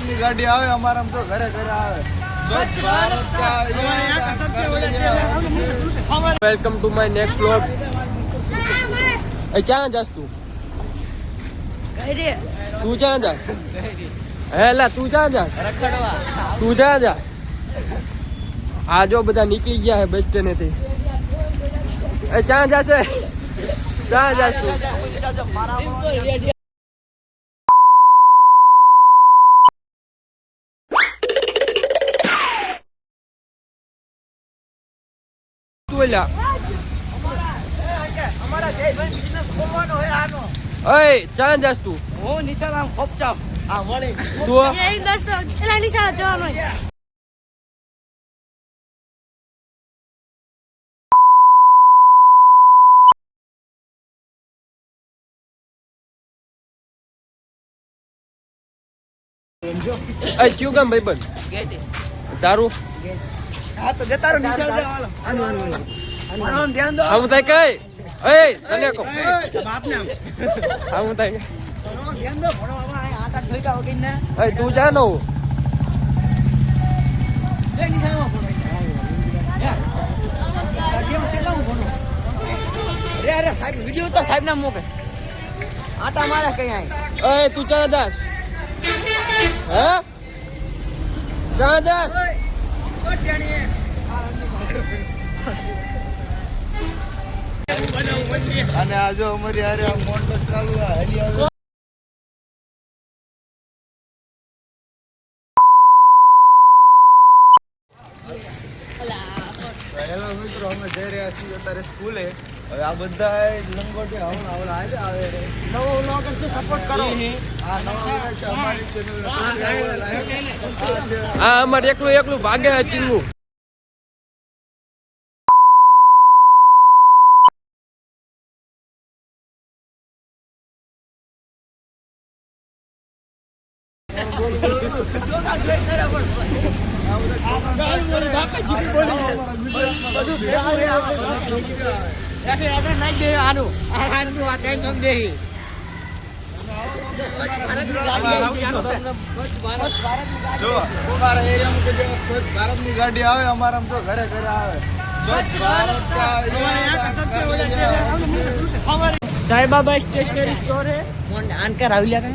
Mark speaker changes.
Speaker 1: ની ગાડી આવે અમારા તો ઘરે ઘરે આવે.
Speaker 2: Welcome to my next vlog. ક્યાં જાસ તું? તું ક્યાં જા? હેલા તું ક્યાં જા? તું ક્યાં જા? આ જો બધા નીકળી ગયા હે બસ સ્ટેન્ડ થી. ક્યાં જાશે? ક્યાં જાસ તું? બોલ્યા ઓય ક્યાં જાસ તું?
Speaker 3: હું નિશાળ આમ ખોપચાપ આ વળે
Speaker 2: તું
Speaker 4: એ દોસ્તો એલા નિશાળ જવાનો
Speaker 2: ક્યું કામ ભાઈ બંધ તારું?
Speaker 3: હા તો જતા રહો નિશાળ જવાનો આનું ધ્યાન દો
Speaker 2: હું થાય કઈ એ તને કહો
Speaker 3: બાપને આમ
Speaker 2: હું થાય
Speaker 3: ધ્યાન દો ભણવામાં આ આટા ઠોકા વગીને
Speaker 2: એ તું જા નો
Speaker 3: જઈ નિશાળમાં ભણો કેમ કેટલા હું ભણો અરે સાહેબ વિડિયો તો સાહેબ ના મોકે આટા મારા કઈ આય
Speaker 2: એ તું ક્યાં જાસ? હે ક્યાં જાસ?
Speaker 1: અને આ જો અમારી હારે આ મોટર ચાલુ હાલી આવે. હેલો મિત્રો, અમે જઈ રહ્યા છીએ અત્યારે સ્કૂલે. હવે આ બધા લંગોટી આવડે આવે રે.
Speaker 3: નવો વ્લોગ છે સપોર્ટ કરો
Speaker 1: આ નવા છે અમારી ચેનલ.
Speaker 2: આ અમારે એકલું એકલું ભાગે છે ચીંગું.
Speaker 1: જો અમારા એરિયામાં કે જે સ્વચ્છ ભારતની ગાડી આવે અમારા તો ઘરે ઘરે આવે. સ્વચ્છ ભારત
Speaker 3: साई बाबा स्टेशनरी स्टोर है आनकर राहुलिया का